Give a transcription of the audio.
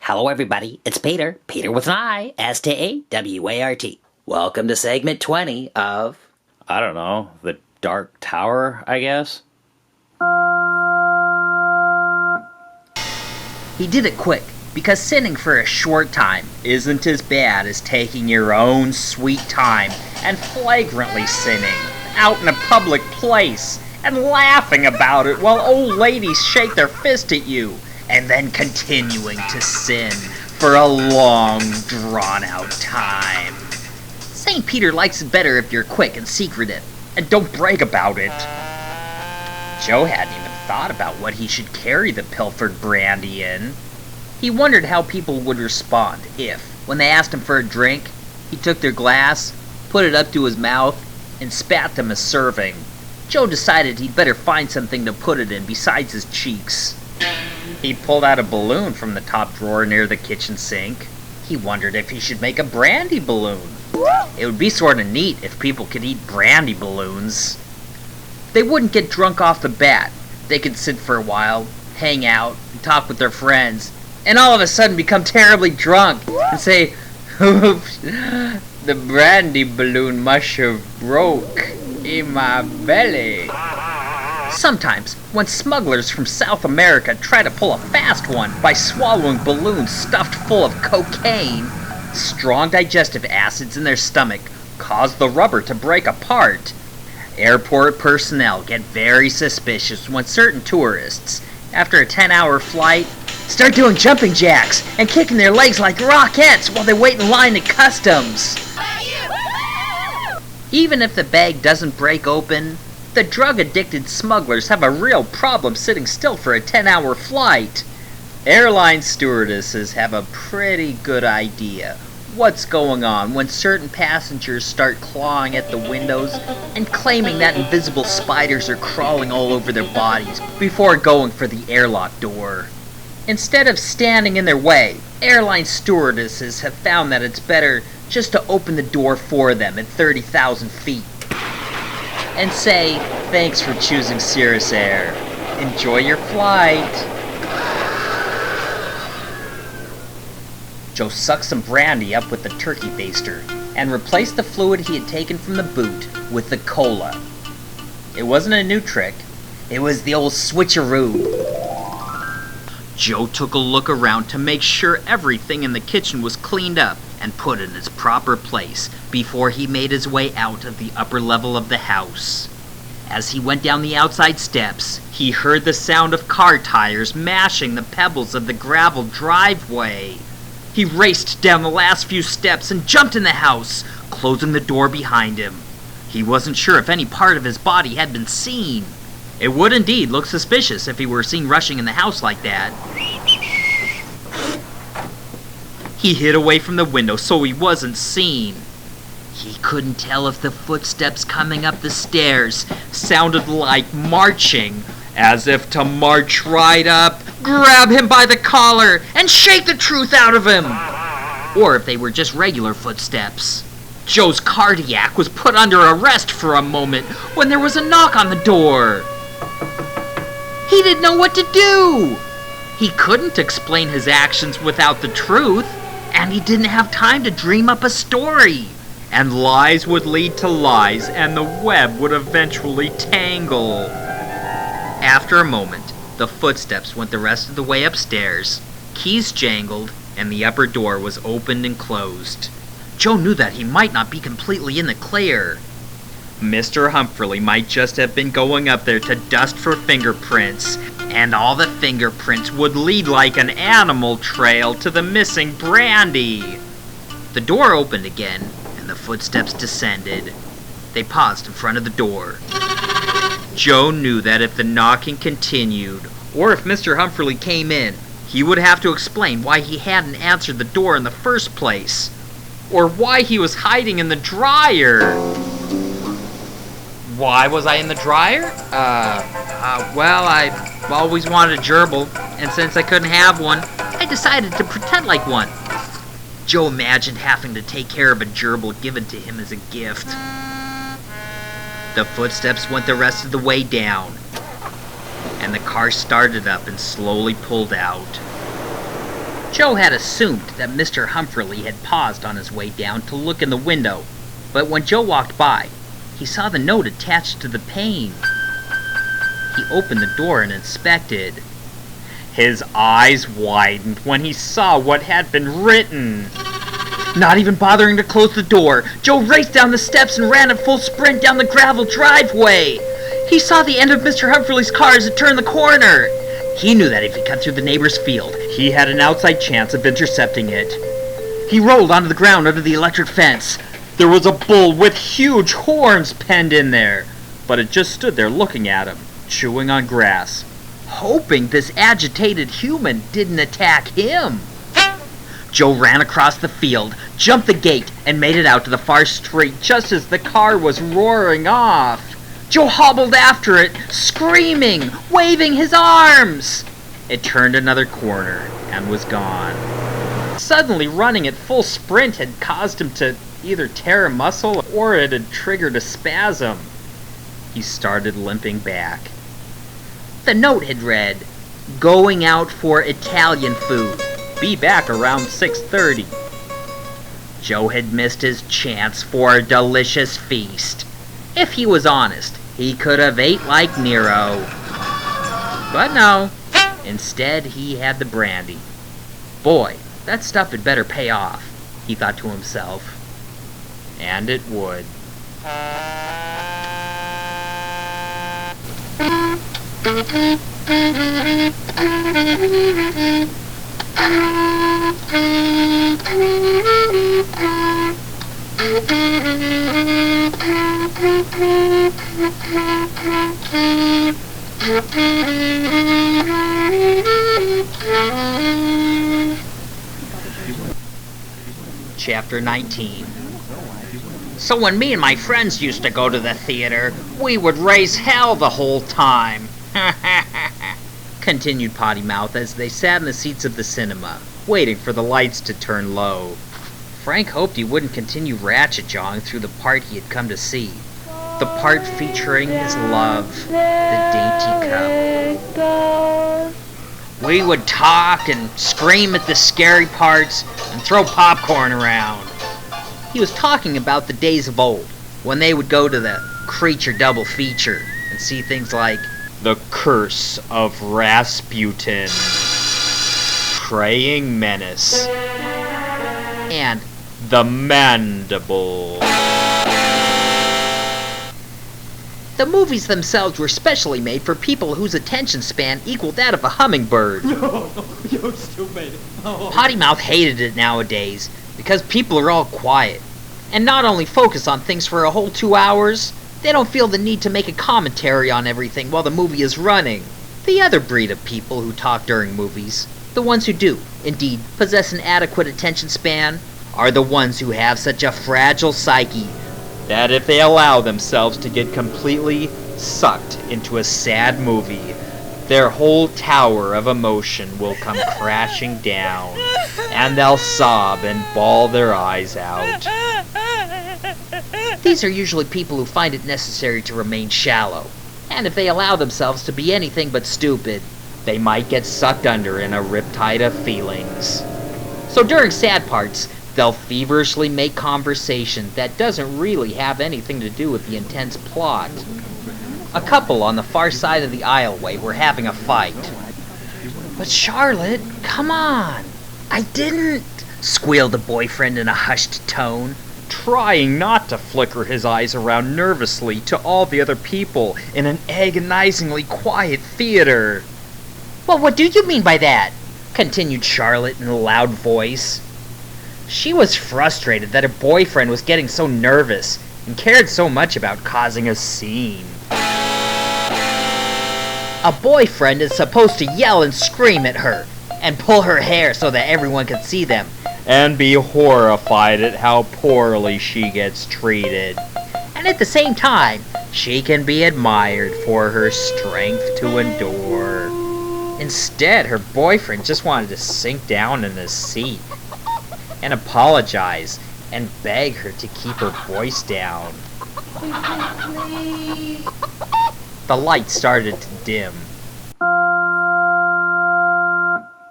Hello everybody, it's Peter with an I, S-T-A-W-A-R-T. Welcome to segment 20 of, I don't know, the Dark Tower, I guess? He did it quick, because sinning for a short time isn't as bad as taking your own sweet time and flagrantly sinning out in a public place and laughing about it while old ladies shake their fist at you, and then continuing to sin for a long, drawn-out time. St. Peter likes it better if you're quick and secretive, and don't brag about it. Joe hadn't even thought about what he should carry the pilfered brandy in. He wondered how people would respond if, when they asked him for a drink, he took their glass, put it up to his mouth, and spat them a serving. Joe decided he'd better find something to put it in besides his cheeks. He pulled out a balloon from the top drawer near the kitchen sink. He wondered if he should make a brandy balloon. It would be sort of neat if people could eat brandy balloons. They wouldn't get drunk off the bat. They could sit for a while, hang out, and talk with their friends, and all of a sudden become terribly drunk and say, "Oops, the brandy balloon must have broke in my belly." Sometimes, when smugglers from South America try to pull a fast one by swallowing balloons stuffed full of cocaine, strong digestive acids in their stomach cause the rubber to break apart. Airport personnel get very suspicious when certain tourists, after a 10-hour flight, start doing jumping jacks and kicking their legs like rockets while they wait in line at customs. Even if the bag doesn't break open, the drug-addicted smugglers have a real problem sitting still for a 10-hour flight. Airline stewardesses have a pretty good idea what's going on when certain passengers start clawing at the windows and claiming that invisible spiders are crawling all over their bodies before going for the airlock door. Instead of standing in their way, airline stewardesses have found that it's better just to open the door for them at 30,000 feet and say, "Thanks for choosing Cirrus Air. Enjoy your flight." Joe sucked some brandy up with the turkey baster and replaced the fluid he had taken from the boot with the cola. It wasn't a new trick. It was the old switcheroo. Joe took a look around to make sure everything in the kitchen was cleaned up and put in its proper place before he made his way out of the upper level of the house. As he went down the outside steps, he heard the sound of car tires mashing the pebbles of the gravel driveway. He raced down the last few steps and jumped in the house, closing the door behind him. He wasn't sure if any part of his body had been seen. It would indeed look suspicious if he were seen rushing in the house like that. He hid away from the window so he wasn't seen. He couldn't tell if the footsteps coming up the stairs sounded like marching, as if to march right up, grab him by the collar, and shake the truth out of him, or if they were just regular footsteps. Joe's cardiac was put under arrest for a moment when there was a knock on the door. He didn't know what to do. He couldn't explain his actions without the truth, and he didn't have time to dream up a story. And lies would lead to lies, and the web would eventually tangle. After a moment, the footsteps went the rest of the way upstairs, keys jangled, and the upper door was opened and closed. Joe knew that he might not be completely in the clear. Mr. Humphrey might just have been going up there to dust for fingerprints, and all the fingerprints would lead like an animal trail to the missing brandy. The door opened again, and the footsteps descended. They paused in front of the door. Joe knew that if the knocking continued, or if Mr. Humphrey came in, he would have to explain why he hadn't answered the door in the first place, or why he was hiding in the dryer. Why was I in the dryer? Well, I always wanted a gerbil, and since I couldn't have one, I decided to pretend like one. Joe imagined having to take care of a gerbil given to him as a gift. The footsteps went the rest of the way down, and the car started up and slowly pulled out. Joe had assumed that Mr. Humphrey had paused on his way down to look in the window, but when Joe walked by, he saw the note attached to the pane. He opened the door and inspected. His eyes widened when he saw what had been written. Not even bothering to close the door, Joe raced down the steps and ran at full sprint down the gravel driveway. He saw the end of Mr. Humphrey's car as it turned the corner. He knew that if he cut through the neighbor's field, he had an outside chance of intercepting it. He rolled onto the ground under the electric fence. There was a bull with huge horns penned in there, but it just stood there looking at him, chewing on grass, hoping this agitated human didn't attack him. Joe ran across the field, jumped the gate, and made it out to the far street just as the car was roaring off. Joe hobbled after it, screaming, waving his arms. It turned another corner and was gone. Suddenly, running at full sprint had caused him to either tear a muscle or it had triggered a spasm. He started limping back. The note had read, "Going out for Italian food. Be back around 6:30. Joe had missed his chance for a delicious feast. If he was honest, he could have ate like Nero. But no, instead he had the brandy. Boy, that stuff had better pay off, he thought to himself. And it would. Chapter 19. So when me and my friends used to go to the theater, we would raise hell the whole time. Continued Potty Mouth as they sat in the seats of the cinema, waiting for the lights to turn low. Frank hoped he wouldn't continue ratchet-jawing through the part he had come to see. The part featuring his love, the dainty cub. We would talk and scream at the scary parts and throw popcorn around. He was talking about the days of old, when they would go to the Creature double feature and see things like The Curse of Rasputin, Praying Menace, and The Mandible. The movies themselves were specially made for people whose attention span equaled that of a hummingbird. You're stupid. Potty Mouth hated it nowadays because people are all quiet and not only focus on things for a whole 2 hours, they don't feel the need to make a commentary on everything while the movie is running. The other breed of people who talk during movies, the ones who do, indeed, possess an adequate attention span, are the ones who have such a fragile psyche that if they allow themselves to get completely sucked into a sad movie, their whole tower of emotion will come crashing down, and they'll sob and bawl their eyes out. These are usually people who find it necessary to remain shallow, and if they allow themselves to be anything but stupid, they might get sucked under in a riptide of feelings. So during sad parts, they'll feverishly make conversation that doesn't really have anything to do with the intense plot. A couple on the far side of the aisleway were having a fight. "But Charlotte, come on!" "I didn't!" squealed the boyfriend in a hushed tone, trying not to flicker his eyes around nervously to all the other people in an agonizingly quiet theater. "Well, what do you mean by that?" continued Charlotte in a loud voice. She was frustrated that her boyfriend was getting so nervous and cared so much about causing a scene. A boyfriend is supposed to yell and scream at her, and pull her hair so that everyone can see them, and be horrified at how poorly she gets treated. And at the same time, she can be admired for her strength to endure. Instead, her boyfriend just wanted to sink down in his seat and apologize and beg her to keep her voice down. The light started to dim.